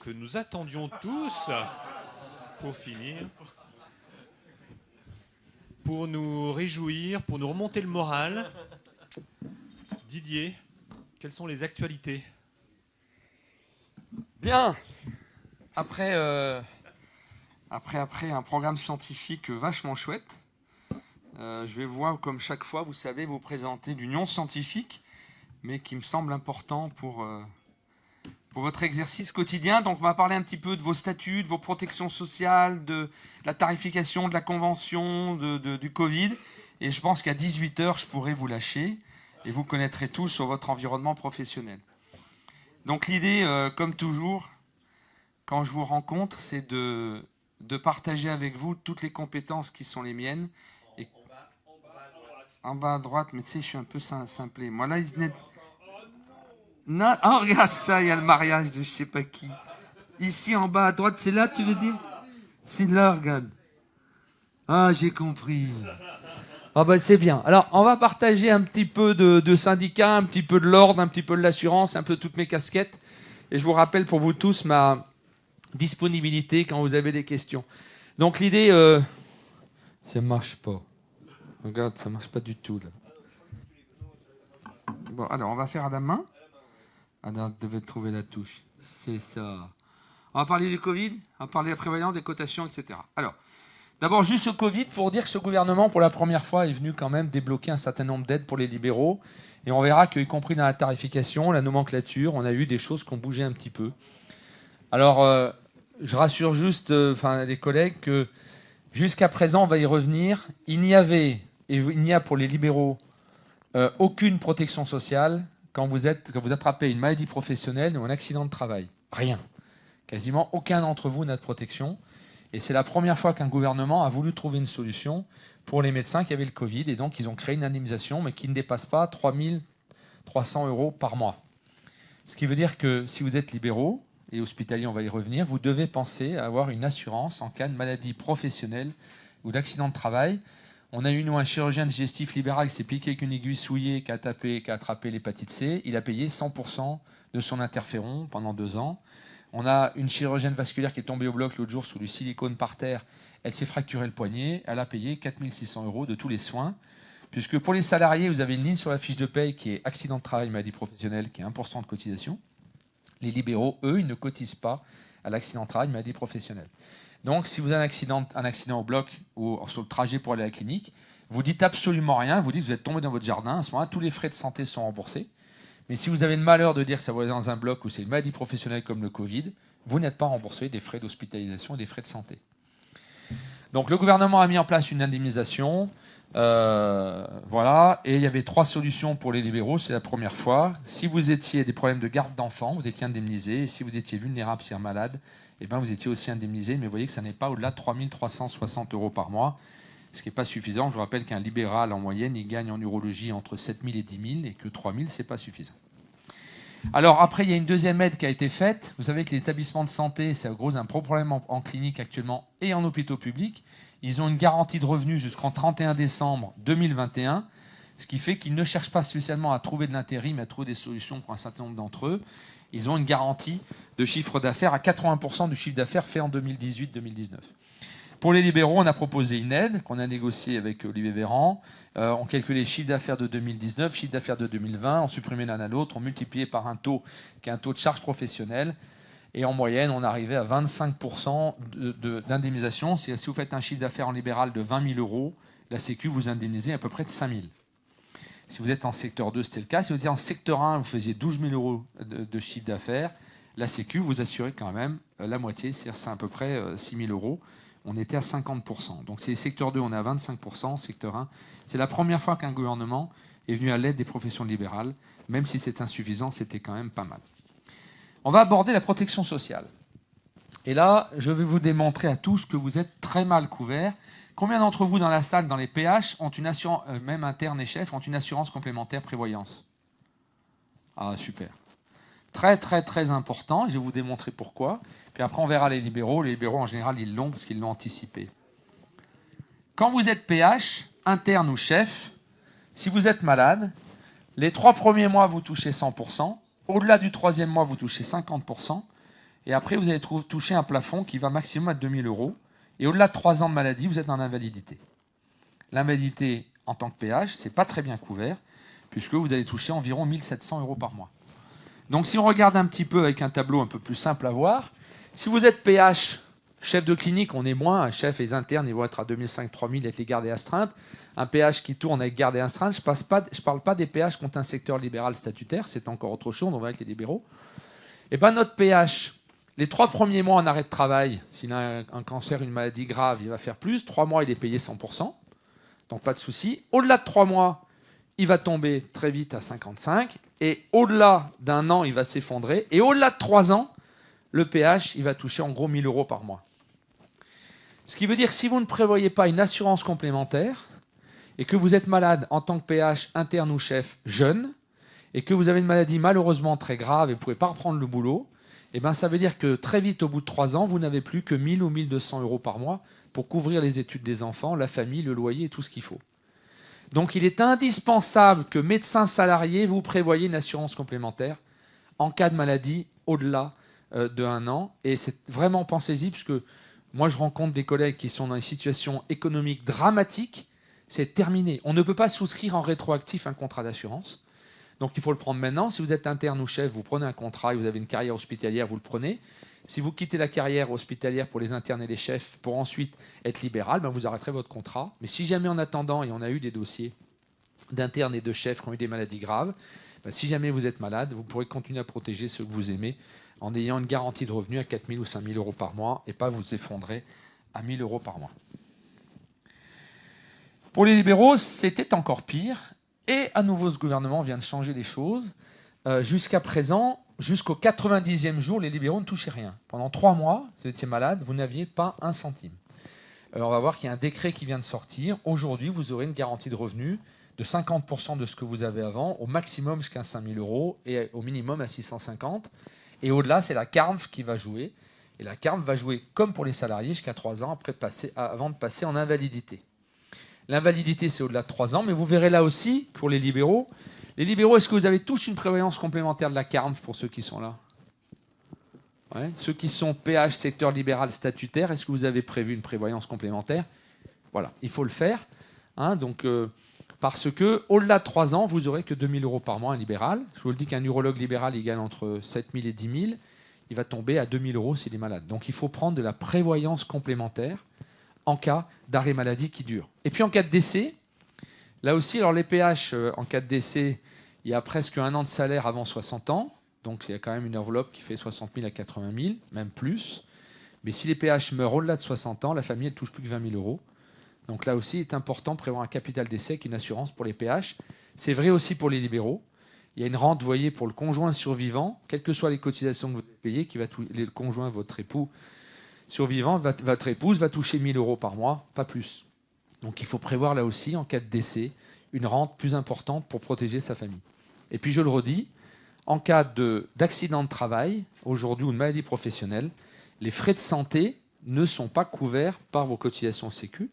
que nous attendions tous pour finir, pour nous réjouir, pour nous remonter le moral. Didier, quelles sont les actualités ? Bien. Après un programme scientifique vachement chouette, je vais voir, comme chaque fois, vous savez, vous présenter l'union scientifique, mais qui me semble important pour votre exercice quotidien. Donc on va parler un petit peu de vos statuts, de vos protections sociales, de la tarification, de la convention, du Covid. Et je pense qu'à 18h, je pourrai vous lâcher et vous connaîtrez tout sur votre environnement professionnel. Donc l'idée, comme toujours, quand je vous rencontre, c'est de partager avec vous toutes les compétences qui sont les miennes. Et en bas à droite, mais tu sais, je suis un peu simplé. Moi là, non, oh, regarde ça, il y a le mariage de je sais pas qui. Ici, en bas à droite, c'est là, tu veux dire? C'est là, regarde. Ah, j'ai compris. Ah ben c'est bien. Alors, on va partager un petit peu de syndicats, un petit peu de l'ordre, un petit peu de l'assurance, un peu toutes mes casquettes. Et je vous rappelle pour vous tous ma disponibilité quand vous avez des questions. Donc l'idée, ça marche pas. Regarde, ça marche pas du tout là. Bon, alors on va faire à la main. Alors, vous devez trouver la touche. C'est ça. On va parler du Covid, on va parler de la prévoyance, des cotations, etc. Alors, d'abord, juste au Covid, pour dire que ce gouvernement, pour la première fois, est venu quand même débloquer un certain nombre d'aides pour les libéraux. Et on verra qu'y compris dans la tarification, la nomenclature, on a eu des choses qui ont bougé un petit peu. Alors, je rassure juste les collègues que jusqu'à présent, on va y revenir. Il n'y avait, et il n'y a pour les libéraux, aucune protection sociale quand vous attrapez une maladie professionnelle ou un accident de travail. Rien. Quasiment aucun d'entre vous n'a de protection. Et c'est la première fois qu'un gouvernement a voulu trouver une solution pour les médecins qui avaient le Covid. Et donc, ils ont créé une indemnisation, mais qui ne dépasse pas 3 300 € par mois. Ce qui veut dire que si vous êtes libéraux, et hospitaliers, on va y revenir, vous devez penser à avoir une assurance en cas de maladie professionnelle ou d'accident de travail. On a eu, nous, un chirurgien digestif libéral qui s'est piqué avec une aiguille souillée, qui a attrapé l'hépatite C. Il a payé 100% de son interféron pendant 2 ans. On a une chirurgienne vasculaire qui est tombée au bloc l'autre jour sous du silicone par terre. Elle s'est fracturé le poignet. Elle a payé 4 600 € de tous les soins. Puisque pour les salariés, vous avez une ligne sur la fiche de paye qui est accident de travail, maladie professionnelle, qui est 1% de cotisation. Les libéraux, eux, ils ne cotisent pas à l'accident de travail, maladie professionnelle. Donc, si vous avez un accident au bloc ou sur le trajet pour aller à la clinique, vous dites absolument rien. Vous dites que vous êtes tombé dans votre jardin. À ce moment-là, tous les frais de santé sont remboursés. Mais si vous avez le malheur de dire que ça va dans un bloc où c'est une maladie professionnelle comme le Covid, vous n'êtes pas remboursé des frais d'hospitalisation et des frais de santé. Donc le gouvernement a mis en place une indemnisation. Voilà. Et il y avait 3 solutions pour les libéraux. C'est la première fois. Si vous étiez des problèmes de garde d'enfants, vous étiez indemnisé. Et si vous étiez vulnérable, c'est-à-dire malade, vous étiez aussi indemnisé. Mais vous voyez que ça n'est pas au-delà de 3 360 € par mois. Ce qui n'est pas suffisant. Je vous rappelle qu'un libéral, en moyenne, il gagne en urologie entre 7 000 et 10 000 et que 3 000, ce n'est pas suffisant. Alors après, il y a une deuxième aide qui a été faite. Vous savez que les établissements de santé, c'est un gros problème en clinique actuellement et en hôpitaux publics. Ils ont une garantie de revenus jusqu'en 31 décembre 2021, ce qui fait qu'ils ne cherchent pas spécialement à trouver de l'intérim, mais à trouver des solutions pour un certain nombre d'entre eux. Ils ont une garantie de chiffre d'affaires à 80% du chiffre d'affaires fait en 2018-2019. Pour les libéraux, on a proposé une aide qu'on a négociée avec Olivier Véran. On calculait le chiffre d'affaires de 2019, chiffre d'affaires de 2020, on supprimait l'un à l'autre, on multipliait par un taux qui est un taux de charge professionnelle. Et en moyenne, on arrivait à 25% d'indemnisation. Si vous faites un chiffre d'affaires en libéral de 20 000 €, la Sécu vous indemnisez à peu près de 5 000. Si vous êtes en secteur 2, c'était le cas. Si vous êtes en secteur 1, vous faisiez 12 000 € de chiffre d'affaires. La Sécu vous assurait quand même la moitié, c'est-à-dire à peu près 6 000 €. On était à 50%. Donc, c'est secteur 2, on est à 25%. Secteur 1, c'est la première fois qu'un gouvernement est venu à l'aide des professions libérales. Même si c'est insuffisant, c'était quand même pas mal. On va aborder la protection sociale. Et là, je vais vous démontrer à tous que vous êtes très mal couverts. Combien d'entre vous dans la salle, dans les PH, ont une assurance, même internes et chefs, ont une assurance complémentaire prévoyance? Ah, super. Très, très, très important. Je vais vous démontrer pourquoi. Puis après, on verra les libéraux. Les libéraux, en général, ils l'ont parce qu'ils l'ont anticipé. Quand vous êtes PH, interne ou chef, si vous êtes malade, les 3 premiers mois, vous touchez 100%. Au-delà du 3e mois, vous touchez 50%. Et après, vous allez toucher un plafond qui va maximum à 2 000 euros. Et au-delà de 3 ans de maladie, vous êtes en invalidité. L'invalidité en tant que PH, ce n'est pas très bien couvert, puisque vous allez toucher environ 1 700 euros par mois. Donc si on regarde un petit peu avec un tableau un peu plus simple à voir, si vous êtes PH, chef de clinique, on est moins, un chef et les internes, ils vont être à 2 500, 3 000 avec les gardes et astreintes. Un PH qui tourne avec garde et astreintes, je ne parle pas des PH qui ont un secteur libéral statutaire, c'est encore autre chose, on va avec les libéraux. Et bien notre PH, les 3 premiers mois en arrêt de travail, s'il a un cancer, une maladie grave, il va faire plus. 3 mois, il est payé 100%, donc pas de souci. Au-delà de 3 mois, il va tomber très vite à 55. Et au-delà d'1 an, il va s'effondrer. Et au-delà de 3 ans, le PH, il va toucher en gros 1 000 euros par mois. Ce qui veut dire que si vous ne prévoyez pas une assurance complémentaire et que vous êtes malade en tant que PH, interne ou chef, jeune, et que vous avez une maladie malheureusement très grave et vous ne pouvez pas reprendre le boulot, eh ben, ça veut dire que très vite, au bout de 3 ans, vous n'avez plus que 1 000 ou 1 200 euros par mois pour couvrir les études des enfants, la famille, le loyer et tout ce qu'il faut. Donc il est indispensable que médecins salariés, vous prévoyez une assurance complémentaire en cas de maladie au-delà de 1 an. Et c'est vraiment, pensez-y, puisque moi je rencontre des collègues qui sont dans une situation économique dramatique, c'est terminé. On ne peut pas souscrire en rétroactif un contrat d'assurance. Donc il faut le prendre maintenant. Si vous êtes interne ou chef, vous prenez un contrat et vous avez une carrière hospitalière, vous le prenez. Si vous quittez la carrière hospitalière pour les internes et les chefs pour ensuite être libéral, ben vous arrêterez votre contrat. Mais si jamais en attendant, et on a eu des dossiers d'internes et de chefs qui ont eu des maladies graves, ben si jamais vous êtes malade, vous pourrez continuer à protéger ceux que vous aimez en ayant une garantie de revenu à 4 000 ou 5 000 euros par mois et pas vous effondrer à 1 000 euros par mois. Pour les libéraux, c'était encore pire. Et à nouveau, ce gouvernement vient de changer les choses. Jusqu'à présent, jusqu'au 90e jour, les libéraux ne touchaient rien. Pendant 3 mois, si vous étiez malade, vous n'aviez pas un centime. On va voir qu'il y a un décret qui vient de sortir. Aujourd'hui, vous aurez une garantie de revenu de 50% de ce que vous avez avant, au maximum jusqu'à 5 000 euros et au minimum à 650. Et au-delà, c'est la CARMF qui va jouer. Et la CARMF va jouer comme pour les salariés jusqu'à 3 ans avant de passer en invalidité. L'invalidité, c'est au-delà de 3 ans, mais vous verrez là aussi, pour les libéraux, est-ce que vous avez tous une prévoyance complémentaire de la CARMF pour ceux qui sont là? Ouais. Ceux qui sont PH, secteur libéral statutaire, est-ce que vous avez prévu une prévoyance complémentaire? Voilà, il faut le faire. Parce que au-delà de 3 ans, vous n'aurez que 2 000 euros par mois un libéral. Je vous le dis qu'un urologue libéral, il gagne entre 7 000 et 10 000. Il va tomber à 2 000 euros s'il est malade. Donc il faut prendre de la prévoyance complémentaire en cas d'arrêt maladie qui dure. Et puis en cas de décès, là aussi, alors les PH, en cas de décès, il y a presque 1 an de salaire avant 60 ans. Donc il y a quand même une enveloppe qui fait 60 000 à 80 000, même plus. Mais si les PH meurent au-delà de 60 ans, la famille ne touche plus que 20 000 euros. Donc là aussi, il est important de prévoir un capital décès avec une assurance pour les PH. C'est vrai aussi pour les libéraux. Il y a une rente, vous voyez, pour le conjoint survivant, quelles que soient les cotisations que vous payez, le conjoint, votre époux survivant, votre épouse va toucher 1 000 euros par mois, pas plus. Donc il faut prévoir là aussi, en cas de décès, une rente plus importante pour protéger sa famille. Et puis je le redis, en cas d'accident de travail, aujourd'hui, ou de maladie professionnelle, les frais de santé ne sont pas couverts par vos cotisations Sécu.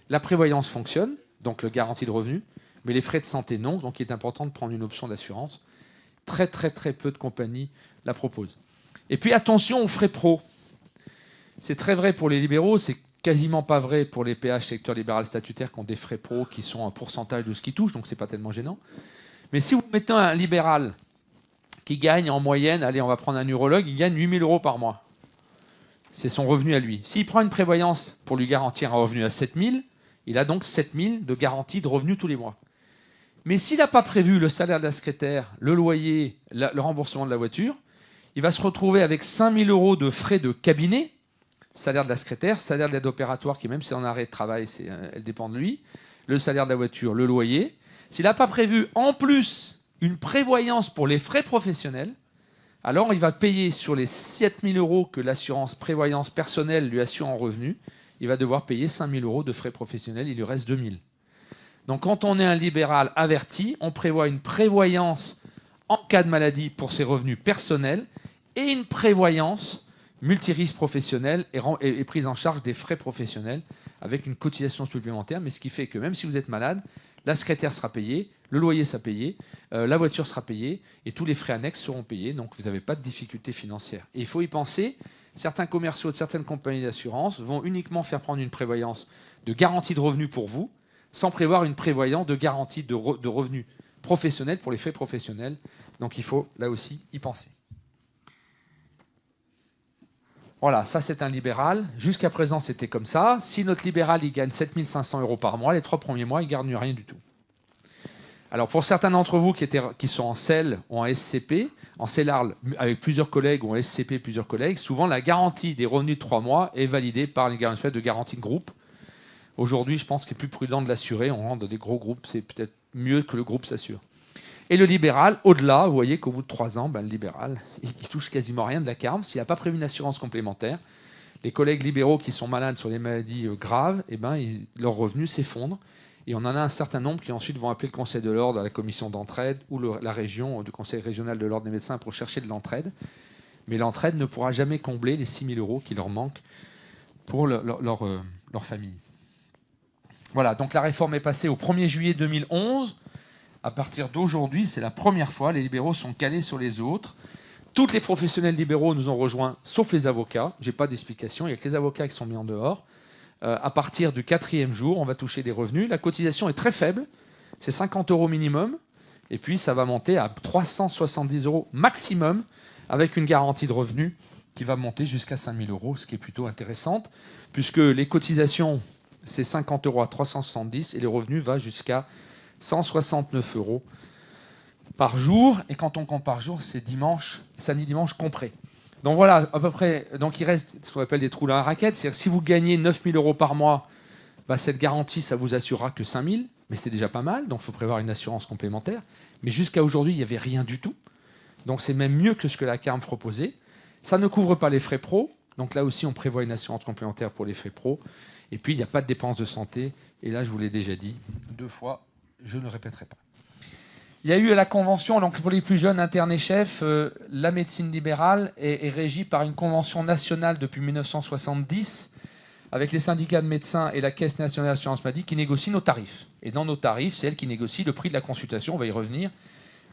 La prévoyance fonctionne, donc le garantie de revenu, mais les frais de santé non, donc il est important de prendre une option d'assurance. Très peu de compagnies la proposent. Et puis attention aux frais pro. C'est très vrai pour les libéraux, c'est quasiment pas vrai pour les PH secteur libéral statutaire qui ont des frais pro qui sont un pourcentage de ce qu'ils touchent, donc c'est pas tellement gênant. Mais si vous mettez un libéral qui gagne en moyenne, allez, on va prendre un urologue, il gagne 8 000 euros par mois. C'est son revenu à lui. S'il prend une prévoyance pour lui garantir un revenu à 7 000, il a donc 7 000 de garantie de revenu tous les mois. Mais s'il n'a pas prévu le salaire de la secrétaire, le loyer, le remboursement de la voiture, il va se retrouver avec 5 000 euros de frais de cabinet, salaire de la secrétaire, salaire de l'aide opératoire, qui même si c'est en arrêt de travail, elle dépend de lui, le salaire de la voiture, le loyer. S'il n'a pas prévu en plus une prévoyance pour les frais professionnels, alors il va payer sur les 7 000 euros que l'assurance prévoyance personnelle lui assure en revenu, il va devoir payer 5 000 euros de frais professionnels, il lui reste 2 000. Donc quand on est un libéral averti, on prévoit une prévoyance en cas de maladie pour ses revenus personnels et une prévoyance multirisque professionnelle et prise en charge des frais professionnels avec une cotisation supplémentaire, mais ce qui fait que même si vous êtes malade, la secrétaire sera payée, le loyer sera payé, la voiture sera payée, et tous les frais annexes seront payés, donc vous n'avez pas de difficultés financières. Et il faut y penser, certains commerciaux de certaines compagnies d'assurance vont uniquement faire prendre une prévoyance de garantie de revenus pour vous, sans prévoir une prévoyance de garantie de revenus professionnels pour les frais professionnels. Donc il faut là aussi y penser. Voilà, ça c'est un libéral. Jusqu'à présent, c'était comme ça. Si notre libéral il gagne 7 500 € par mois, les 3 premiers mois, il ne gagne rien du tout. Alors pour certains d'entre vous qui sont en CEL ou en SCP, en CELARL avec plusieurs collègues ou en SCP plusieurs collègues, souvent la garantie des revenus de 3 mois est validée par une espèce de garantie de groupe. Aujourd'hui, je pense qu'il est plus prudent de l'assurer. On rentre dans des gros groupes, c'est peut-être mieux que le groupe s'assure. Et le libéral, au-delà, vous voyez qu'au bout de 3 ans, le libéral, il touche quasiment rien de la CARM s'il n'a pas prévu une assurance complémentaire. Les collègues libéraux qui sont malades sur des maladies graves, leurs revenus s'effondrent. Et on en a un certain nombre qui ensuite vont appeler le Conseil de l'ordre à la commission d'entraide ou la région, du Conseil régional de l'ordre des médecins pour chercher de l'entraide. Mais l'entraide ne pourra jamais combler les 6 000 € qui leur manquent pour leur famille. Voilà, donc la réforme est passée au 1er juillet 2011. À partir d'aujourd'hui, c'est la première fois, les libéraux sont calés sur les autres. Tous les professionnels libéraux nous ont rejoints, sauf les avocats. Je n'ai pas d'explication, il n'y a que les avocats qui sont mis en dehors. À partir du 4e jour, on va toucher des revenus. La cotisation est très faible, c'est 50 € minimum. Et puis, ça va monter à 370 € maximum, avec une garantie de revenus qui va monter jusqu'à 5 000 €, ce qui est plutôt intéressant, puisque les cotisations, c'est 50 € à 370 et les revenus vont jusqu'à 169 € par jour. Et quand on compte par jour, c'est dimanche, samedi, dimanche compris. Donc voilà, à peu près. Donc il reste ce qu'on appelle des trous dans la raquette. C'est-à-dire que si vous gagnez 9 000 € par mois, cette garantie, ça vous assurera que 5 000, mais c'est déjà pas mal. Donc il faut prévoir une assurance complémentaire. Mais jusqu'à aujourd'hui, il n'y avait rien du tout. Donc c'est même mieux que ce que la CARM proposait. Ça ne couvre pas les frais pro. Donc là aussi, on prévoit une assurance complémentaire pour les frais pro. Et puis, il n'y a pas de dépenses de santé. Et là, je vous l'ai déjà dit 2 fois, je ne répéterai pas. Il y a eu la convention, donc pour les plus jeunes, internes et chefs, la médecine libérale est régie par une convention nationale depuis 1970 avec les syndicats de médecins et la Caisse nationale d'assurance maladie qui négocient nos tarifs. Et dans nos tarifs, c'est elle qui négocie le prix de la consultation, on va y revenir,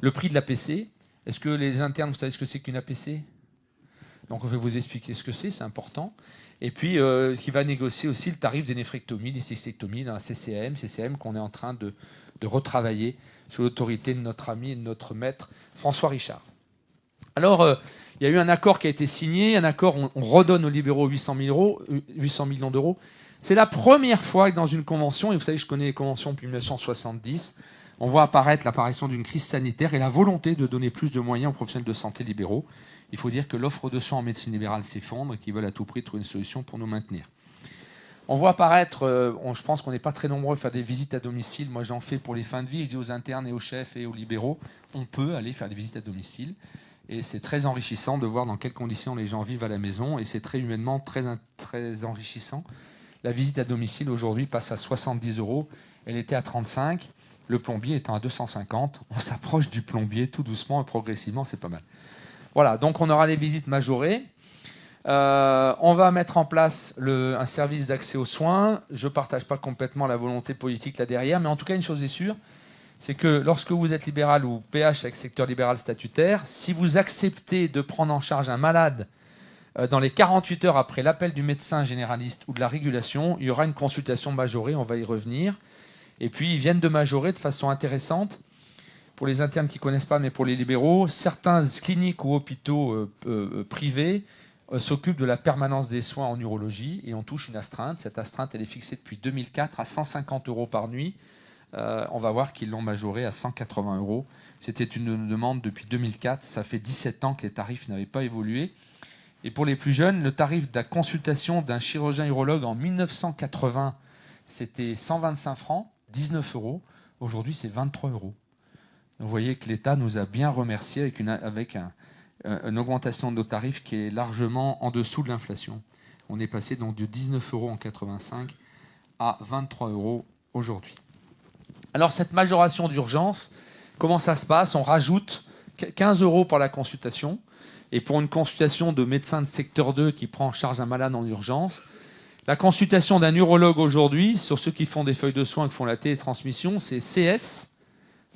le prix de l'APC. Est-ce que les internes, vous savez ce que c'est qu'une APC ? Donc on va vous expliquer ce que c'est important. Et puis qui va négocier aussi le tarif des néphrectomies, des cystectomies dans la CCM qu'on est en train de retravailler sous l'autorité de notre ami et de notre maître François Richard. Alors, il y a eu un accord qui a été signé, un accord, on redonne aux libéraux 800 millions d'euros. C'est la première fois que dans une convention, et vous savez, je connais les conventions depuis 1970, on voit apparaître l'apparition d'une crise sanitaire et la volonté de donner plus de moyens aux professionnels de santé libéraux. Il faut dire que l'offre de soins en médecine libérale s'effondre et qu'ils veulent à tout prix trouver une solution pour nous maintenir. On voit apparaître, je pense qu'on n'est pas très nombreux à faire des visites à domicile. Moi, j'en fais pour les fins de vie. Je dis aux internes et aux chefs et aux libéraux, on peut aller faire des visites à domicile. Et c'est très enrichissant de voir dans quelles conditions les gens vivent à la maison. Et c'est très humainement très enrichissant. La visite à domicile, aujourd'hui, passe à 70 €. Elle était à 35. Le plombier étant à 250. On s'approche du plombier tout doucement et progressivement. C'est pas mal. Voilà, donc on aura des visites majorées. On va mettre en place un service d'accès aux soins. Je ne partage pas complètement la volonté politique là derrière, mais en tout cas, une chose est sûre, c'est que lorsque vous êtes libéral ou PH avec secteur libéral statutaire, si vous acceptez de prendre en charge un malade dans les 48 heures après l'appel du médecin généraliste ou de la régulation, il y aura une consultation majorée, on va y revenir. Et puis, ils viennent de majorer de façon intéressante. Pour les internes qui ne connaissent pas, mais pour les libéraux, certains cliniques ou hôpitaux privés s'occupe de la permanence des soins en urologie et on touche une astreinte. Cette astreinte, elle est fixée depuis 2004 à 150 € par nuit. On va voir qu'ils l'ont majorée à 180 €. C'était une demande depuis 2004. Ça fait 17 ans que les tarifs n'avaient pas évolué. Et pour les plus jeunes, le tarif de la consultation d'un chirurgien urologue en 1980, c'était 125 francs, 19 €. Aujourd'hui, c'est 23 €. Vous voyez que l'État nous a bien remerciés avec une augmentation de nos tarifs qui est largement en dessous de l'inflation. On est passé donc de 19 € en 85 à 23 € aujourd'hui. Alors cette majoration d'urgence, comment ça se passe ? On rajoute 15 € pour la consultation. Et pour une consultation de médecin de secteur 2 qui prend en charge un malade en urgence, La consultation d'un urologue aujourd'hui, sur ceux qui font des feuilles de soins, qui font la télétransmission, c'est CS,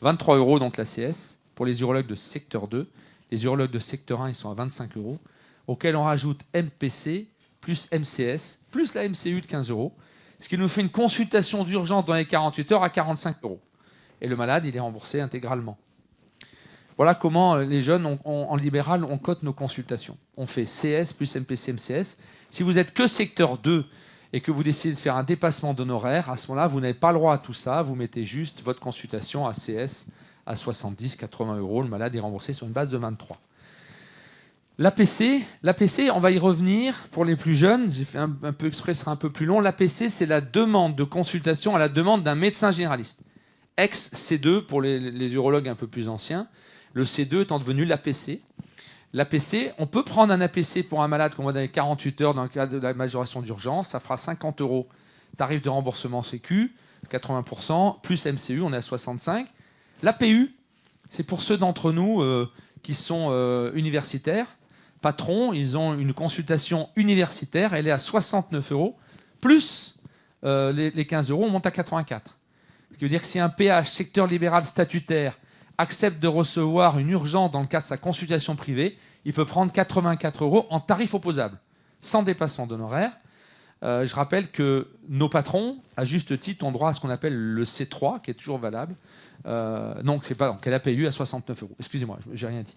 23 €, donc la CS, pour les urologues de secteur 2. Les urologues de secteur 1, ils sont à 25 €, auxquels on rajoute MPC, plus MCS, plus la MCU de 15 €, ce qui nous fait une consultation d'urgence dans les 48 heures à 45 €. Et le malade, il est remboursé intégralement. Voilà comment les jeunes, en libéral, on cote nos consultations. On fait CS plus MPC, MCS. Si vous êtes que secteur 2 et que vous décidez de faire un dépassement d'honoraires, à ce moment-là, vous n'avez pas le droit à tout ça. Vous mettez juste votre consultation à CS à 70, 80 €. Le malade est remboursé sur une base de 23. L'APC, on va y revenir pour les plus jeunes. J'ai fait un peu exprès, ce sera un peu plus long. L'APC, c'est la demande de consultation à la demande d'un médecin généraliste. Ex-C2 pour les urologues un peu plus anciens. Le C2 étant devenu l'APC. L'APC, on peut prendre un APC pour un malade qu'on voit dans les 48 heures dans le cadre de la majoration d'urgence. Ça fera 50 €, tarif de remboursement Sécu, 80%, plus MCU, on est à 65. L'APU, c'est pour ceux d'entre nous qui sont universitaires. Patrons, ils ont une consultation universitaire, elle est à 69 €, plus les 15 €, on monte à 84. Ce qui veut dire que si un PH, secteur libéral statutaire, accepte de recevoir une urgence dans le cadre de sa consultation privée, il peut prendre 84 € en tarif opposable, sans dépassement d'honoraires. Je rappelle que nos patrons, à juste titre, ont droit à ce qu'on appelle le C3, qui est toujours valable. Donc, c'est pas qu'elle a payé à 69 €. Excusez-moi, j'ai rien dit.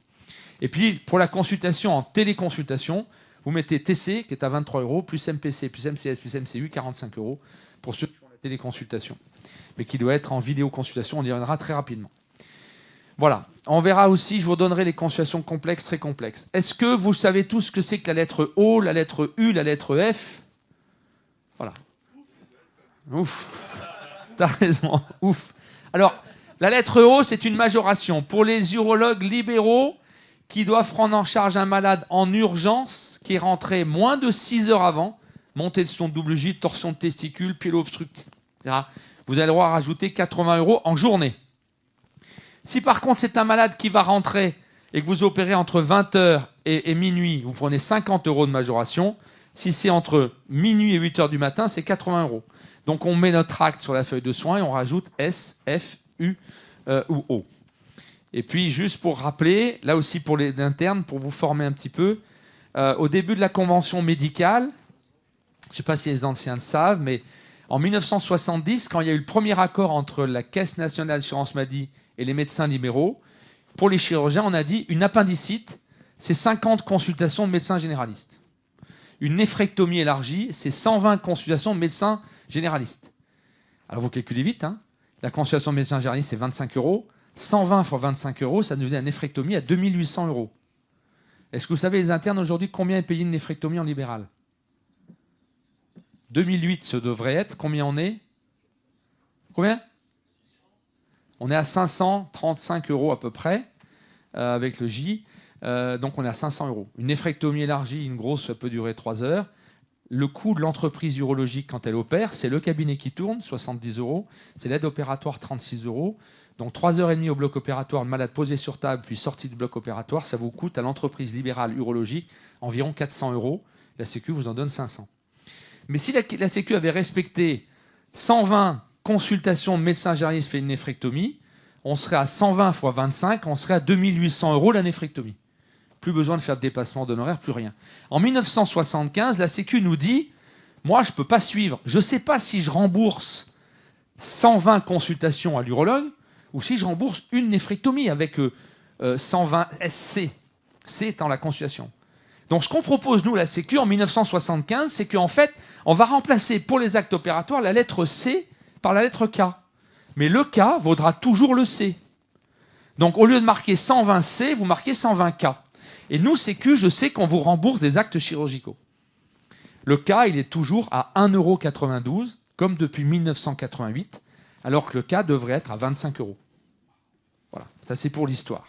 Et puis, pour la consultation en téléconsultation, vous mettez TC, qui est à 23 €, plus MPC, plus MCS, plus MCU, 45 € pour ceux qui font la téléconsultation. Mais qui doit être en vidéoconsultation, on y reviendra très rapidement. Voilà. On verra aussi, je vous donnerai les consultations complexes, très complexes. Est-ce que vous savez tous ce que c'est que la lettre O, la lettre U, la lettre F? Voilà. Ouf. T'as raison. Ouf. Alors, la lettre O, c'est une majoration pour les urologues libéraux qui doivent prendre en charge un malade en urgence qui est rentré moins de 6 heures avant, montée de son double J, torsion de testicules, piélo-obstructif, etc. Vous avez le droit à rajouter 80 € en journée. Si par contre c'est un malade qui va rentrer et que vous opérez entre 20h et minuit, vous prenez 50 € de majoration. Si c'est entre minuit et 8h du matin, c'est 80 €. Donc on met notre acte sur la feuille de soins et on rajoute S, F, U ou O. Et puis juste pour rappeler, là aussi pour les internes, pour vous former un petit peu, au début de la convention médicale, je ne sais pas si les anciens le savent, mais en 1970, quand il y a eu le premier accord entre la Caisse nationale d'assurance maladie et les médecins libéraux, pour les chirurgiens, on a dit une appendicite, c'est 50 consultations de médecins généralistes. Une néphrectomie élargie, c'est 120 consultations de médecins généralistes. Alors vous calculez vite, hein. La consultation de médecin généraliste, c'est 25 €. 120 fois 25 €, ça nous fait une néphrectomie à 2800 €. Est-ce que vous savez, les internes, aujourd'hui, combien est payé une néphrectomie en libéral? 2008, ce devrait être. Combien on est? Combien? On est à 535 € à peu près, avec le J. Donc on est à 500 €. Une néphrectomie élargie, une grosse, ça peut durer 3 heures. Le coût de l'entreprise urologique quand elle opère, c'est le cabinet qui tourne, 70 €. C'est l'aide opératoire, 36 €. Donc 3h30 au bloc opératoire, le malade posé sur table, puis sorti du bloc opératoire, ça vous coûte à l'entreprise libérale urologique environ 400 €. La Sécu vous en donne 500. Mais si la Sécu avait respecté 120 consultations de médecins généralistes fait une néphrectomie, on serait à 120 fois 25, on serait à 2800 € la néphrectomie. Plus besoin de faire de dépassement d'honoraires, plus rien. En 1975, la Sécu nous dit, moi je ne peux pas suivre, je ne sais pas si je rembourse 120 consultations à l'urologue ou si je rembourse une néphrectomie avec 120 SC, C étant la consultation. Donc ce qu'on propose, nous, la Sécu, en 1975, c'est qu'en fait, on va remplacer pour les actes opératoires la lettre C par la lettre K. Mais le K vaudra toujours le C. Donc au lieu de marquer 120 C, vous marquez 120 K. Et nous, Sécu, je sais qu'on vous rembourse des actes chirurgicaux. Le K, il est toujours à 1,92 €, comme depuis 1988, alors que le K devrait être à 25 €. Voilà, ça c'est pour l'histoire.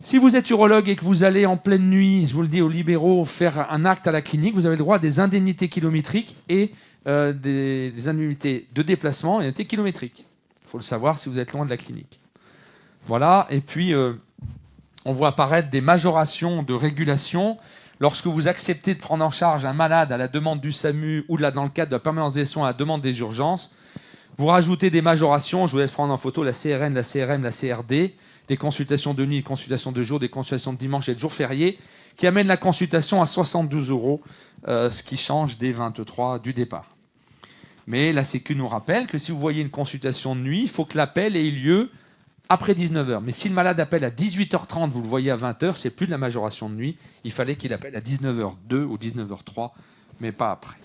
Si vous êtes urologue et que vous allez en pleine nuit, je vous le dis aux libéraux, faire un acte à la clinique, vous avez le droit à des indemnités kilométriques et des indemnités de déplacement et indemnités kilométriques. Il faut le savoir si vous êtes loin de la clinique. Voilà, et puis on voit apparaître des majorations de régulation. Lorsque vous acceptez de prendre en charge un malade à la demande du SAMU ou dans le cadre de la permanence des soins à la demande des urgences, vous rajoutez des majorations. Je vous laisse prendre en photo la CRN, la CRM, la CRD, des consultations de nuit, des consultations de jour, des consultations de dimanche et de jours fériés, qui amènent la consultation à 72 €, ce qui change des 23 du départ. Mais la Sécu nous rappelle que si vous voyez une consultation de nuit, il faut que l'appel ait eu lieu après 19 h. Mais si le malade appelle à 18h30, vous le voyez à 20 h, c'est plus de la majoration de nuit. Il fallait qu'il appelle à 19h02 ou 19h03, mais pas après.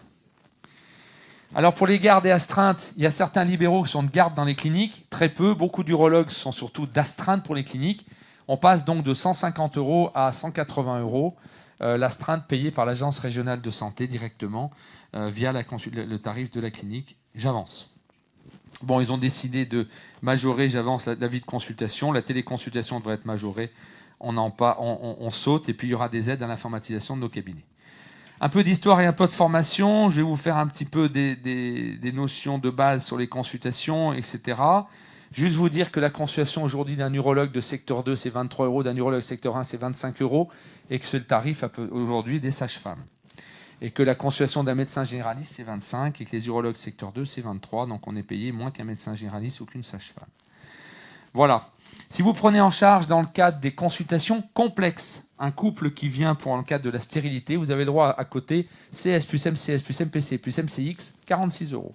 Alors pour les gardes et astreintes, il y a certains libéraux qui sont de garde dans les cliniques, très peu. Beaucoup d'urologues sont surtout d'astreinte pour les cliniques. On passe donc de 150 € à 180 €, l'astreinte payée par l'Agence régionale de santé directement via le tarif de la clinique. J'avance. Bon, ils ont décidé de majorer, j'avance, l'avis de consultation. La téléconsultation devrait être majorée. On saute, et puis il y aura des aides à l'informatisation de nos cabinets. Un peu d'histoire et un peu de formation. Je vais vous faire un petit peu des notions de base sur les consultations, etc. Juste vous dire que la consultation aujourd'hui d'un urologue de secteur 2, c'est 23 €, d'un urologue secteur 1, c'est 25 €, et que c'est le tarif aujourd'hui des sages-femmes. Et que la consultation d'un médecin généraliste, c'est 25, et que les urologues secteur 2, c'est 23, donc on est payé moins qu'un médecin généraliste ou qu'une sage-femme. Voilà. Si vous prenez en charge dans le cadre des consultations complexes, un couple qui vient pour le cadre de la stérilité, vous avez le droit à côté CS plus MCS plus MPC plus MCX, 46 €.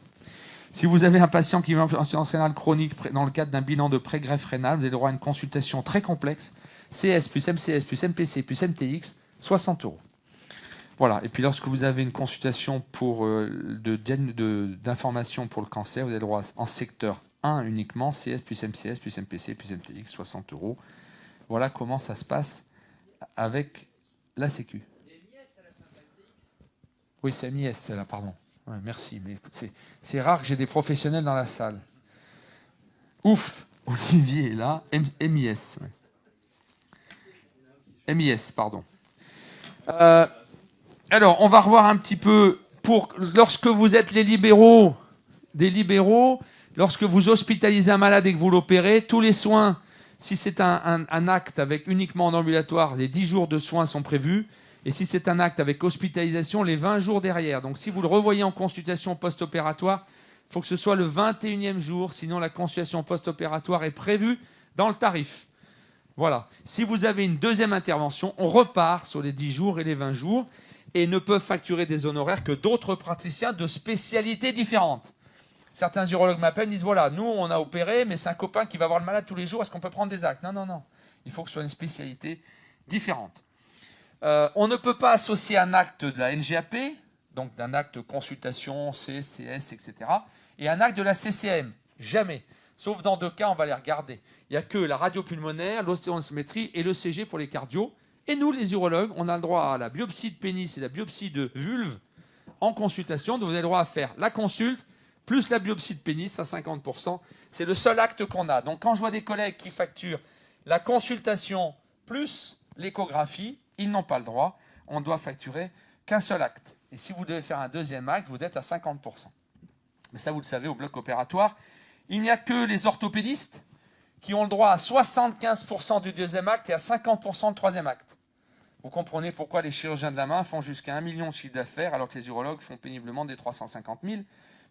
Si vous avez un patient qui vient en insuffisance rénale chronique dans le cadre d'un bilan de pré-greffe rénale, vous avez le droit à une consultation très complexe, CS plus MCS plus MPC plus MTX, 60 €. Voilà. Et puis lorsque vous avez une consultation d'information pour le cancer, vous avez le droit en secteur 1 uniquement, CS plus MCS plus MPC plus MTX, 60 €. Voilà comment ça se passe avec la Sécu. Oui, c'est MIS, celle-là, pardon. Ouais, merci, mais c'est rare que j'ai des professionnels dans la salle. Ouf, Olivier est là. MIS. Ouais. MIS, pardon. Alors, on va revoir un petit peu, lorsque vous êtes des libéraux, lorsque vous hospitalisez un malade et que vous l'opérez, tous les soins, si c'est un acte avec uniquement en ambulatoire, les 10 jours de soins sont prévus. Et si c'est un acte avec hospitalisation, les 20 jours derrière. Donc si vous le revoyez en consultation post-opératoire, il faut que ce soit le 21e jour, sinon la consultation post-opératoire est prévue dans le tarif. Voilà. Si vous avez une deuxième intervention, on repart sur les 10 jours et les 20 jours et ne peuvent facturer des honoraires que d'autres praticiens de spécialités différentes. Certains urologues m'appellent et disent, voilà, nous on a opéré, mais c'est un copain qui va voir le malade tous les jours, est-ce qu'on peut prendre des actes? Non, non, non. Il faut que ce soit une spécialité différente. On ne peut pas associer un acte de la NGAP, donc d'un acte consultation, CS, etc., et un acte de la CCM. Jamais. Sauf dans 2 cas, on va les regarder. Il n'y a que la radio pulmonaire, l'ostéométrie et l'ECG pour les cardios. Et nous, les urologues, on a le droit à la biopsie de pénis et la biopsie de vulve en consultation. Donc vous avez le droit à faire la consulte plus la biopsie de pénis à 50%. C'est le seul acte qu'on a. Donc quand je vois des collègues qui facturent la consultation plus l'échographie, ils n'ont pas le droit. On doit facturer qu'un seul acte. Et si vous devez faire un deuxième acte, vous êtes à 50%. Mais ça, vous le savez, au bloc opératoire, il n'y a que les orthopédistes qui ont le droit à 75% du deuxième acte et à 50% du troisième acte. Vous comprenez pourquoi les chirurgiens de la main font jusqu'à 1 million de chiffre d'affaires alors que les urologues font péniblement des 350 000,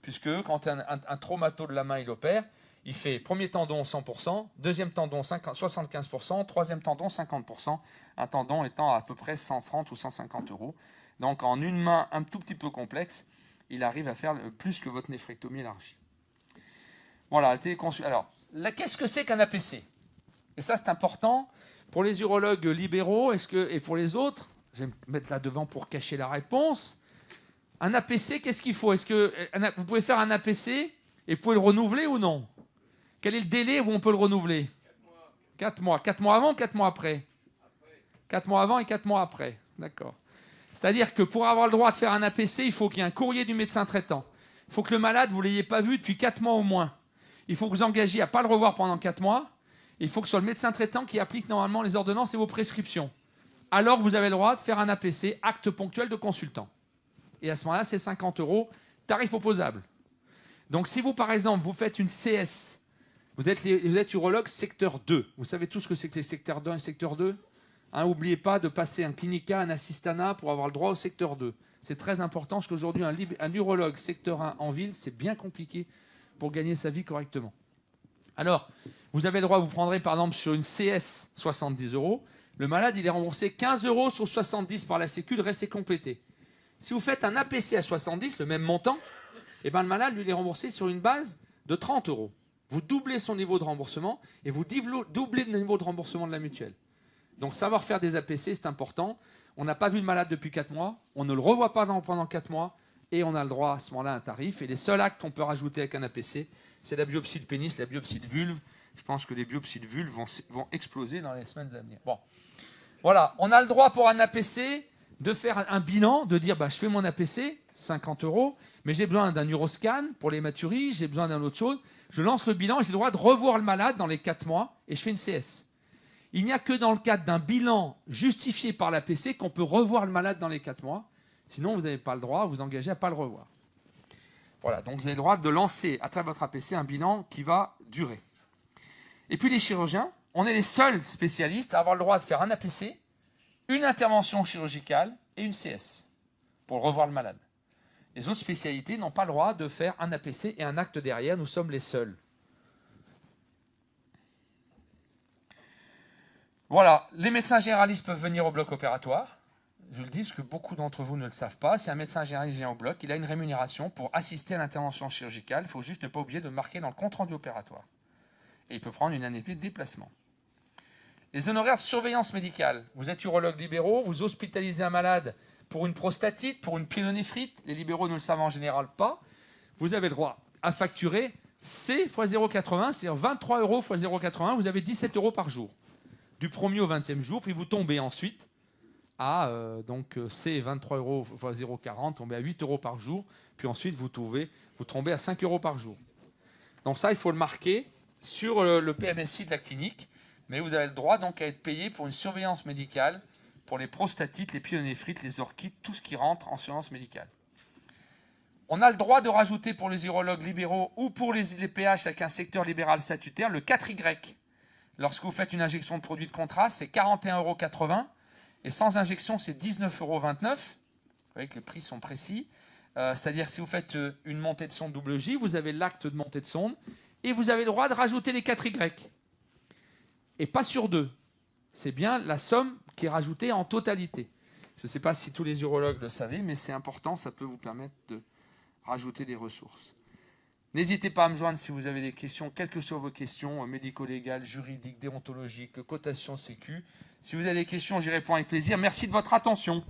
puisque quand un traumato de la main il opère, il fait premier tendon 100%, deuxième tendon 75%, troisième tendon 50%, un tendon étant à peu près 130 ou 150 €. Donc en une main un tout petit peu complexe, il arrive à faire plus que votre néphrectomie élargie. Voilà, la téléconsultation. Alors, qu'est-ce que c'est qu'un APC? Et ça, c'est important pour les urologues libéraux et pour les autres. Je vais me mettre là devant pour cacher la réponse. Un APC, qu'est-ce qu'il faut? Est-ce que vous pouvez faire un APC et vous pouvez le renouveler ou non? Quel est le délai où on peut le renouveler? 4 mois. 4 mois avant ou 4 mois après? 4 mois avant et 4 mois après. D'accord. C'est-à-dire que pour avoir le droit de faire un APC, il faut qu'il y ait un courrier du médecin traitant. Il faut que le malade, vous ne l'ayez pas vu depuis 4 mois au moins. Il faut que vous engagiez à ne pas le revoir pendant 4 mois. Il faut que ce soit le médecin traitant qui applique normalement les ordonnances et vos prescriptions. Alors vous avez le droit de faire un APC, acte ponctuel de consultant. Et à ce moment-là, c'est 50 €, tarif opposable. Donc si vous, par exemple, vous faites une CS, vous êtes urologue secteur 2. Vous savez tous ce que c'est que les secteurs 1 et secteur 2? N'oubliez pas de passer un clinica, un assistana pour avoir le droit au secteur 2. C'est très important parce qu'aujourd'hui, un urologue secteur 1 en ville, c'est bien compliqué pour gagner sa vie correctement. Alors, vous avez le droit, vous prendrez par exemple sur une CS 70 €. Le malade, il est remboursé 15 € sur 70 par la Sécu, le reste est complété. Si vous faites un APC à 70, le même montant, eh ben, le malade, lui, il est remboursé sur une base de 30 €. Vous doublez son niveau de remboursement et vous doublez le niveau de remboursement de la mutuelle. Donc, savoir faire des APC, c'est important. On n'a pas vu le malade depuis 4 mois, on ne le revoit pas pendant 4 mois et on a le droit à ce moment-là à un tarif. Et les seuls actes qu'on peut rajouter avec un APC, c'est la biopsie de pénis, la biopsie de vulve. Je pense que les biopsies de vulve vont exploser dans les semaines à venir. Bon, voilà, on a le droit pour un APC de faire un bilan, de dire je fais mon APC, 50 €, mais j'ai besoin d'un uroscan pour l'hématurie, j'ai besoin d'un autre chose. Je lance le bilan et j'ai le droit de revoir le malade dans les 4 mois et je fais une CS. Il n'y a que dans le cadre d'un bilan justifié par l'APC qu'on peut revoir le malade dans les 4 mois. Sinon, vous n'avez pas le droit, vous engagez à ne pas le revoir. Voilà, donc vous avez le droit de lancer à travers votre APC un bilan qui va durer. Et puis les chirurgiens, on est les seuls spécialistes à avoir le droit de faire un APC, une intervention chirurgicale et une CS pour revoir le malade. Les autres spécialités n'ont pas le droit de faire un APC et un acte derrière, nous sommes les seuls. Voilà, les médecins généralistes peuvent venir au bloc opératoire. Je le dis parce que beaucoup d'entre vous ne le savent pas. Si un médecin généraliste vient au bloc, il a une rémunération pour assister à l'intervention chirurgicale. Il faut juste ne pas oublier de marquer dans le compte-rendu opératoire. Et il peut prendre une année de déplacement. Les honoraires de surveillance médicale. Vous êtes urologue libéraux, vous hospitalisez un malade pour une prostatite, pour une pyélonéphrite. Les libéraux ne le savent en général pas. Vous avez le droit à facturer C x 0,80, c'est-à-dire 23 € x 0,80. Vous avez 17 € par jour. Du 1er au 20e jour, puis vous tombez ensuite à C 23 € x 0,40, tombez à 8 € par jour, puis ensuite vous tombez à 5 € par jour. Donc ça, il faut le marquer sur le PMSI de la clinique, mais vous avez le droit donc à être payé pour une surveillance médicale pour les prostatites, les pyélonéphrite, les orchites, tout ce qui rentre en surveillance médicale. On a le droit de rajouter pour les urologues libéraux ou pour les PH avec un secteur libéral statutaire le 4Y. Lorsque vous faites une injection de produit de contraste, c'est 41,80 € et sans injection, c'est 19,29 €. Vous voyez que les prix sont précis. C'est-à-dire si vous faites une montée de sonde double J, vous avez l'acte de montée de sonde et vous avez le droit de rajouter les 4Y. Et pas sur 2. C'est bien la somme qui est rajoutée en totalité. Je ne sais pas si tous les urologues le savaient, mais c'est important, ça peut vous permettre de rajouter des ressources. N'hésitez pas à me joindre si vous avez des questions, quelles que soient vos questions, médico-légales, juridiques, déontologiques, cotation sécu. Si vous avez des questions, j'y réponds avec plaisir. Merci de votre attention.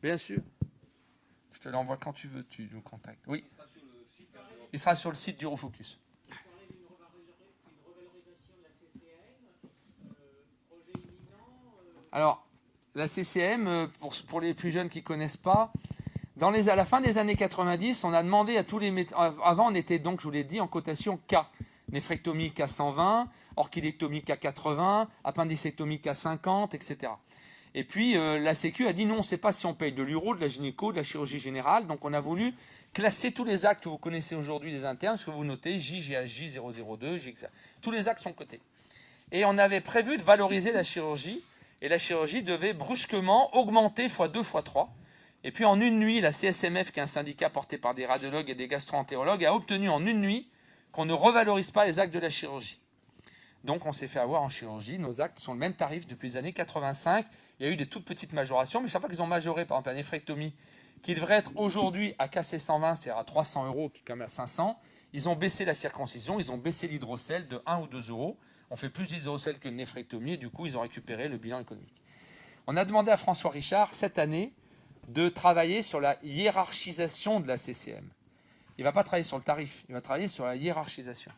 Bien sûr. Je te l'envoie quand tu veux, tu nous contactes. Oui. Il sera sur le site d'Urofocus. Alors, la CCM, pour les plus jeunes qui ne connaissent pas, à la fin des années 90, on a demandé à tous les médecins. Avant, on était donc, je vous l'ai dit, en cotation K. Néphrectomie K120, orchidectomie K80, appendicectomie K50, etc. Et puis, la Sécu a dit non, on ne sait pas si on paye de l'uro, de la gynéco, de la chirurgie générale. Donc, on a voulu classer tous les actes que vous connaissez aujourd'hui des internes, ce que vous notez, JGHJ 002, JXA. Tous les actes sont cotés. Et on avait prévu de valoriser la chirurgie. Et la chirurgie devait brusquement augmenter x2, x3. Et puis en une nuit, la CSMF, qui est un syndicat porté par des radiologues et des gastro-entérologues, a obtenu en une nuit qu'on ne revalorise pas les actes de la chirurgie. Donc on s'est fait avoir en chirurgie. Nos actes sont le même tarif depuis les années 85. Il y a eu des toutes petites majorations, mais chaque fois qu'ils ont majoré, par exemple, la néphrectomie, qui devrait être aujourd'hui à KC 120, c'est-à-dire à 300 €, qui est quand même à 500, ils ont baissé la circoncision, ils ont baissé l'hydrocèle de 1 ou 2 €. On fait plus d'hydrocèle que de néphrectomie, et du coup, ils ont récupéré le bilan économique. On a demandé à François Richard, cette année, de travailler sur la hiérarchisation de la CCM. Il ne va pas travailler sur le tarif, il va travailler sur la hiérarchisation.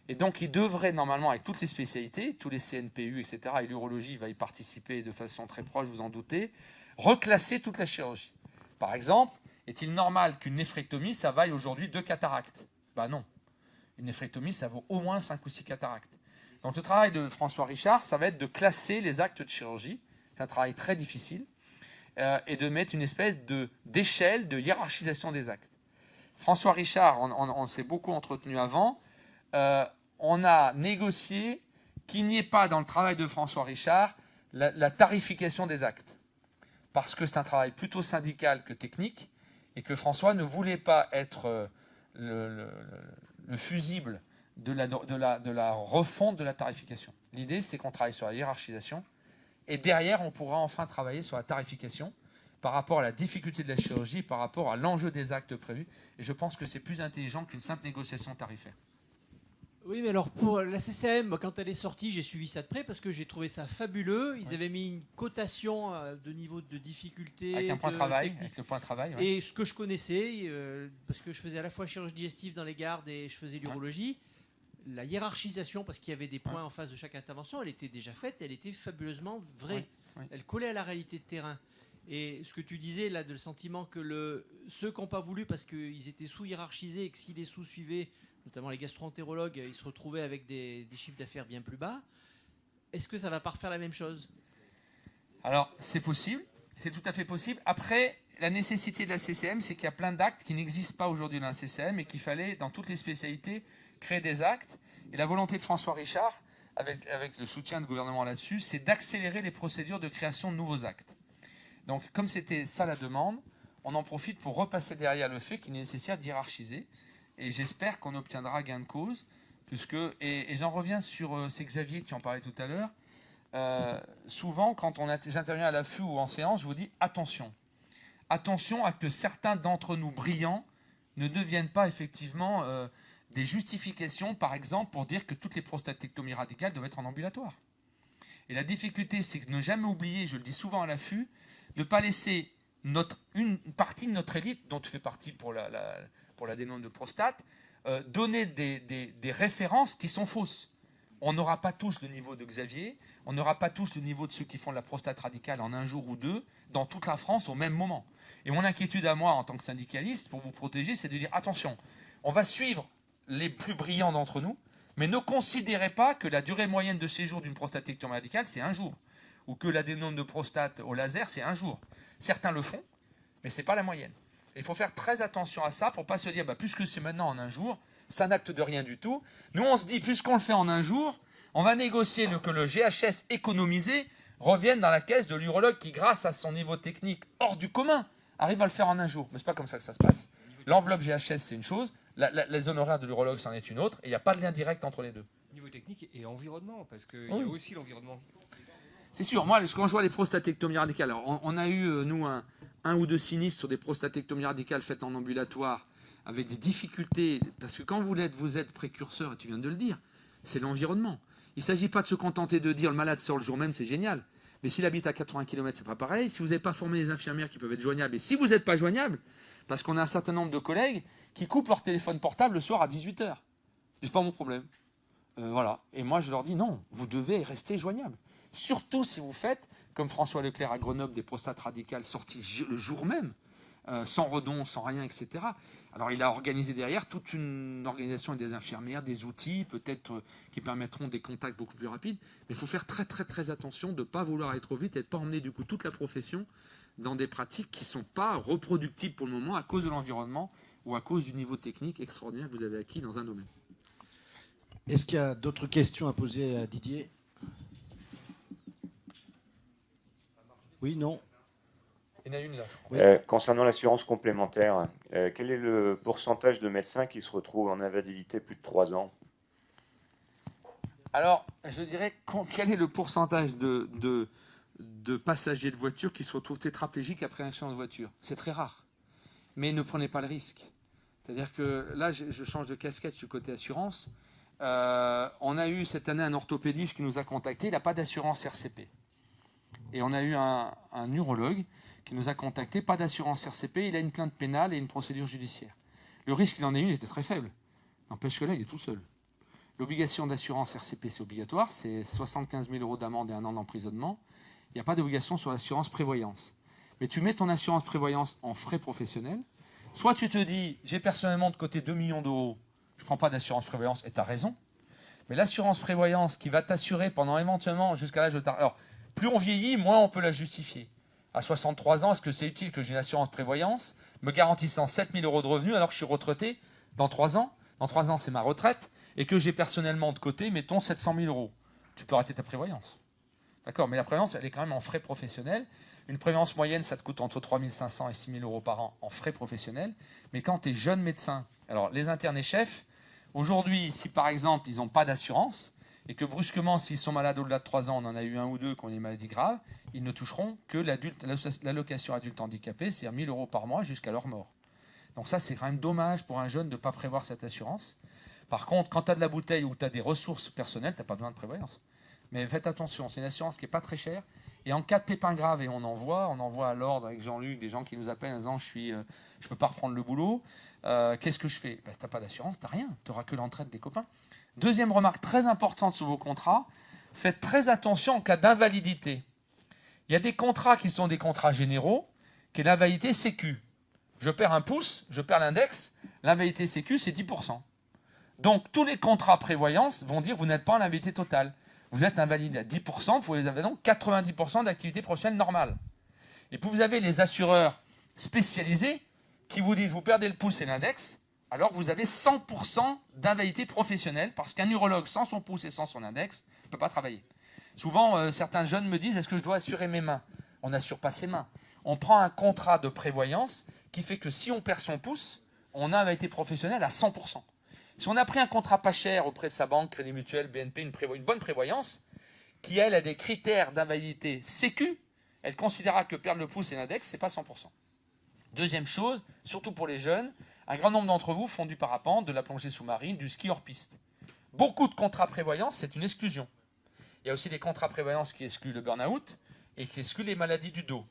Et donc, il devrait, normalement, avec toutes les spécialités, tous les CNPU, etc., et l'urologie va y participer de façon très proche, vous en doutez, reclasser toute la chirurgie. Par exemple, est-il normal qu'une néphrectomie, ça vaille aujourd'hui 2 cataractes? Ben non. Une néphrectomie, ça vaut au moins 5 ou 6 cataractes. Donc le travail de François Richard, ça va être de classer les actes de chirurgie. C'est un travail très difficile. Et de mettre une espèce d'échelle de hiérarchisation des actes. François Richard, on s'est beaucoup entretenu avant. On a négocié qu'il n'y ait pas dans le travail de François Richard la tarification des actes. Parce que c'est un travail plutôt syndical que technique et que François ne voulait pas être le fusible de la refonte de la tarification. L'idée, c'est qu'on travaille sur la hiérarchisation et derrière, on pourra enfin travailler sur la tarification par rapport à la difficulté de la chirurgie, par rapport à l'enjeu des actes prévus. Et je pense que c'est plus intelligent qu'une simple négociation tarifaire. Oui, mais alors pour la CCM, quand elle est sortie, j'ai suivi ça de près parce que j'ai trouvé ça fabuleux. Ils avaient mis une cotation de niveau de difficulté. Avec un point de travail. Avec le point de travail, ouais. Et ce que je connaissais, parce que je faisais à la fois chirurgie digestive dans les gardes et je faisais l'urologie, la hiérarchisation, parce qu'il y avait des points en face de chaque intervention, elle était déjà faite, elle était fabuleusement vraie. Oui. Elle collait à la réalité de terrain. Et ce que tu disais là, de le sentiment que ceux qui n'ont pas voulu parce qu'ils étaient sous-hiérarchisés et que si les sous-suivaient, notamment les gastro-entérologues, ils se retrouvaient avec des chiffres d'affaires bien plus bas. Est-ce que ça ne va pas refaire la même chose? Alors, c'est possible, c'est tout à fait possible. Après, la nécessité de la CCM, c'est qu'il y a plein d'actes qui n'existent pas aujourd'hui dans la CCM et qu'il fallait, dans toutes les spécialités, créer des actes. Et la volonté de François Richard, avec le soutien du gouvernement là-dessus, c'est d'accélérer les procédures de création de nouveaux actes. Donc, comme c'était ça la demande, on en profite pour repasser derrière le fait qu'il est nécessaire d'hiérarchiser. Et j'espère qu'on obtiendra gain de cause, puisque, et j'en reviens sur, c'est Xavier qui en parlait tout à l'heure, souvent quand j'interviens à l'affût ou en séance, je vous dis attention. Attention à que certains d'entre nous brillants ne deviennent pas effectivement des justifications, par exemple, pour dire que toutes les prostatectomies radicales doivent être en ambulatoire. Et la difficulté, c'est de ne jamais oublier, je le dis souvent à l'affût, de ne pas laisser une partie de notre élite, dont tu fais partie pour l'adénome de prostate, donner des références qui sont fausses. On n'aura pas tous le niveau de Xavier, on n'aura pas tous le niveau de ceux qui font de la prostate radicale en un jour ou deux, dans toute la France au même moment. Et mon inquiétude à moi, en tant que syndicaliste, pour vous protéger, c'est de dire, attention, on va suivre les plus brillants d'entre nous, mais ne considérez pas que la durée moyenne de séjour d'une prostatectomie radicale, c'est 1 jour, ou que l'adénome de prostate au laser, c'est 1 jour. Certains le font, mais ce n'est pas la moyenne. Il faut faire très attention à ça pour ne pas se dire, puisque c'est maintenant en 1 jour, ça n'acte de rien du tout. Nous, on se dit, puisqu'on le fait en 1 jour, on va négocier que le GHS économisé revienne dans la caisse de l'urologue qui, grâce à son niveau technique hors du commun, arrive à le faire en 1 jour. Mais ce n'est pas comme ça que ça se passe. L'enveloppe GHS, c'est une chose, les honoraires de l'urologue, c'en est une autre, et il n'y a pas de lien direct entre les deux. Niveau technique et environnement, parce qu'il y a aussi l'environnement. C'est sûr, moi, quand je vois les prostatectomies radicales, alors on a eu, nous, un ou deux sinistres sur des prostatectomies radicales faites en ambulatoire, avec des difficultés, parce que quand vous êtes précurseur, et tu viens de le dire, c'est l'environnement. Il ne s'agit pas de se contenter de dire le malade sort le jour même, c'est génial. Mais s'il habite à 80 km, c'est pas pareil. Si vous n'avez pas formé les infirmières qui peuvent être joignables, et si vous n'êtes pas joignable, parce qu'on a un certain nombre de collègues qui coupent leur téléphone portable le soir à 18h. C'est pas mon problème. Voilà. Et moi, je leur dis non, vous devez rester joignable. Surtout si vous faites, comme François Leclerc à Grenoble, des prostates radicales sorties le jour même, sans redon, sans rien, etc. Alors il a organisé derrière toute une organisation avec des infirmières, des outils peut-être qui permettront des contacts beaucoup plus rapides. Mais il faut faire très très très attention de ne pas vouloir aller trop vite et de ne pas emmener du coup toute la profession dans des pratiques qui ne sont pas reproductibles pour le moment à cause de l'environnement ou à cause du niveau technique extraordinaire que vous avez acquis dans un domaine. Est-ce qu'il y a d'autres questions à poser à Didier? Oui, non? Il y en a une là. Oui. Concernant l'assurance complémentaire, quel est le pourcentage de médecins qui se retrouvent en invalidité plus de 3 ans? Alors, je dirais, quel est le pourcentage de passagers de voiture qui se retrouvent tétraplégiques après un accident de voiture? C'est très rare. Mais ne prenez pas le risque. C'est-à-dire que là, je change de casquette du côté assurance. On a eu cette année un orthopédiste qui nous a contacté. Il n'a pas d'assurance RCP. Et on a eu un urologue qui nous a contacté, pas d'assurance RCP, il a une plainte pénale et une procédure judiciaire. Le risque qu'il en ait une était très faible. N'empêche que là, il est tout seul. L'obligation d'assurance RCP, c'est obligatoire, c'est 75 000 € d'amende et 1 an d'emprisonnement. Il n'y a pas d'obligation sur l'assurance prévoyance. Mais tu mets ton assurance prévoyance en frais professionnels, soit tu te dis, j'ai personnellement de côté 2 millions d'euros, je ne prends pas d'assurance prévoyance, et tu as raison, mais l'assurance prévoyance qui va t'assurer pendant éventuellement jusqu'à l'âge de ta... Alors, plus on vieillit, moins on peut la justifier. À 63 ans, est-ce que c'est utile que j'ai une assurance prévoyance me garantissant 7 000 euros de revenus alors que je suis retraité dans 3 ans. Dans 3 ans, c'est ma retraite. Et que j'ai personnellement de côté, mettons, 700 000 euros. Tu peux rater ta prévoyance. D'accord, mais la prévoyance, elle est quand même en frais professionnels. Une prévoyance moyenne, ça te coûte entre 3 500 et 6 000 euros par an en frais professionnels. Mais quand tu es jeune médecin, alors les internes et chefs, aujourd'hui, si par exemple, ils n'ont pas d'assurance, et que brusquement, s'ils sont malades au-delà de 3 ans, on en a eu un ou deux qui ont des maladies graves, ils ne toucheront que l'allocation adulte handicapé, c'est-à-dire 1 000 euros par mois jusqu'à leur mort. Donc ça, c'est quand même dommage pour un jeune de ne pas prévoir cette assurance. Par contre, quand tu as de la bouteille ou tu as des ressources personnelles, tu n'as pas besoin de prévoyance. Mais faites attention, c'est une assurance qui n'est pas très chère. Et en cas de pépin grave, et on envoie à l'ordre avec Jean-Luc des gens qui nous appellent en disant je ne peux pas reprendre le boulot, qu'est-ce que je fais? Tu n'as pas d'assurance, tu n'as rien, tu n'auras que l'entraide des copains. Deuxième remarque très importante sur vos contrats, faites très attention en cas d'invalidité. Il y a des contrats qui sont des contrats généraux, qui est l'invalidité sécu. Je perds un pouce, je perds l'index, l'invalidité sécu c'est 10%. Donc tous les contrats prévoyance vont dire que vous n'êtes pas en invalidité totale. Vous êtes invalide à 10%, vous avez donc 90% d'activité professionnelle normale. Et puis vous avez les assureurs spécialisés qui vous disent vous perdez le pouce et l'index, alors vous avez 100% d'invalidité professionnelle parce qu'un urologue sans son pouce et sans son index ne peut pas travailler. Souvent, certains jeunes me disent est-ce que je dois assurer mes mains? On n'assure pas ses mains. On prend un contrat de prévoyance qui fait que si on perd son pouce, on a invalidité professionnelle à 100%. Si on a pris un contrat pas cher auprès de sa banque, Crédit Mutuel, BNP, une bonne prévoyance, qui elle a des critères d'invalidité sécu, elle considérera que perdre le pouce et l'index, ce n'est pas 100%. Deuxième chose, surtout pour les jeunes, un grand nombre d'entre vous font du parapente, de la plongée sous-marine, du ski hors piste. Beaucoup de contrats prévoyance, c'est une exclusion. Il y a aussi des contrats prévoyance qui excluent le burn-out et qui excluent les maladies du dos.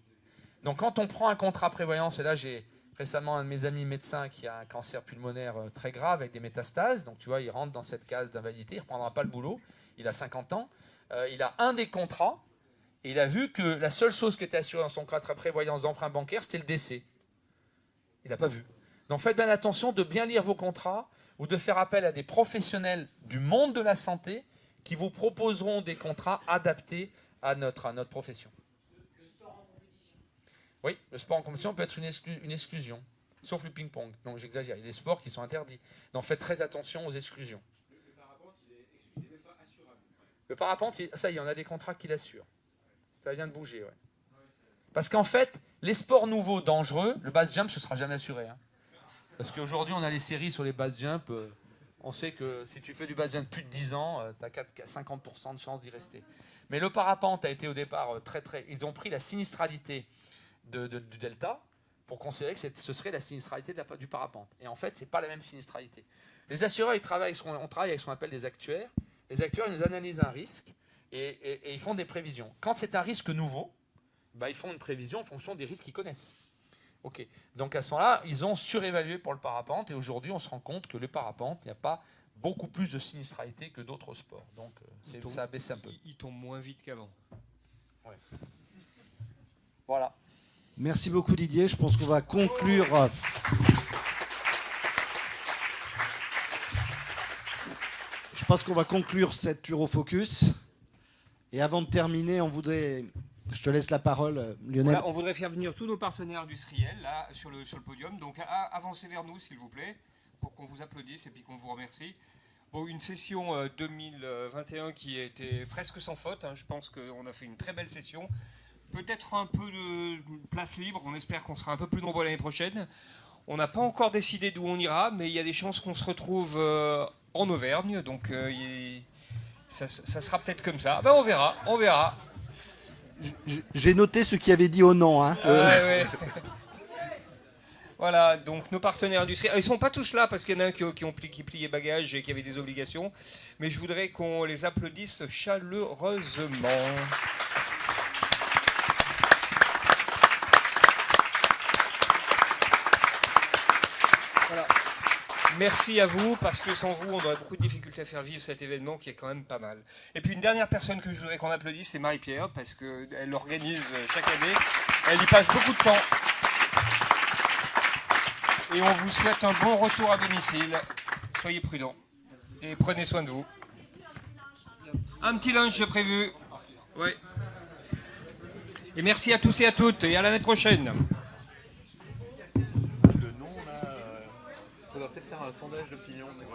Donc quand on prend un contrat prévoyance, et là j'ai récemment un de mes amis médecins qui a un cancer pulmonaire très grave avec des métastases, donc tu vois, il rentre dans cette case d'invalidité, il ne reprendra pas le boulot, il a 50 ans, il a un des contrats, et il a vu que la seule chose qui était assurée dans son contrat de prévoyance d'emprunt bancaire, c'était le décès. Il n'a pas vu. Donc faites bien attention de bien lire vos contrats ou de faire appel à des professionnels du monde de la santé qui vous proposeront des contrats adaptés à notre profession. Oui, le sport en compétition peut être une exclusion, sauf le ping-pong. Donc j'exagère, il y a des sports qui sont interdits. Donc faites très attention aux exclusions. Le parapente, il est exclu, mais pas assurable. Le parapente, ça, il y en a des contrats qui l'assurent. Ça vient de bouger, ouais. Parce qu'en fait, les sports nouveaux dangereux, le base jump, ce ne sera jamais assuré. Hein. Parce qu'aujourd'hui, on a les séries sur les base jump. On sait que si tu fais du base jump plus de 10 ans, tu as 50% de chance d'y rester. Mais le parapente a été au départ très... Ils ont pris la sinistralité du delta pour considérer que ce serait la sinistralité du parapente. Et en fait, ce n'est pas la même sinistralité. Les assureurs, on travaille avec ce qu'on appelle des actuaires. Les actuaires, ils nous analysent un risque et ils font des prévisions. Quand c'est un risque nouveau, ils font une prévision en fonction des risques qu'ils connaissent. Okay. Donc à ce moment-là, ils ont surévalué pour le parapente et aujourd'hui, on se rend compte que le parapente, il n'y a pas beaucoup plus de sinistralité que d'autres sports. Donc ça baisse un peu. Il tombe moins vite qu'avant. Ouais. Voilà. Merci beaucoup Didier. Je pense qu'on va conclure. Je pense qu'on va conclure cette Urofocus. Et avant de terminer, je te laisse la parole, Lionel. Voilà, on voudrait faire venir tous nos partenaires industriels là sur le podium. Donc avancez vers nous, s'il vous plaît, pour qu'on vous applaudisse et puis qu'on vous remercie. Bon, une session 2021 qui a été presque sans faute. Hein. Je pense qu'on a fait une très belle session. Peut-être un peu de place libre. On espère qu'on sera un peu plus nombreux l'année prochaine. On n'a pas encore décidé d'où on ira, mais il y a des chances qu'on se retrouve en Auvergne. Donc ça sera peut-être comme ça. On verra. J'ai noté ceux qui avaient dit au non. Hein. Ouais. Voilà, donc nos partenaires industriels. Ils ne sont pas tous là parce qu'il y en a un qui pliait bagages et qui avait des obligations. Mais je voudrais qu'on les applaudisse chaleureusement. Voilà. Merci à vous, parce que sans vous, on aurait beaucoup de difficultés à faire vivre cet événement qui est quand même pas mal. Et puis une dernière personne que je voudrais qu'on applaudisse, c'est Marie-Pierre, parce qu'elle l'organise chaque année. Elle y passe beaucoup de temps. Et on vous souhaite un bon retour à domicile. Soyez prudents. Et prenez soin de vous. Un petit lunch prévu. Ouais. Et merci à tous et à toutes. Et à l'année prochaine. faudra peut-être faire un sondage d'opinion. Mais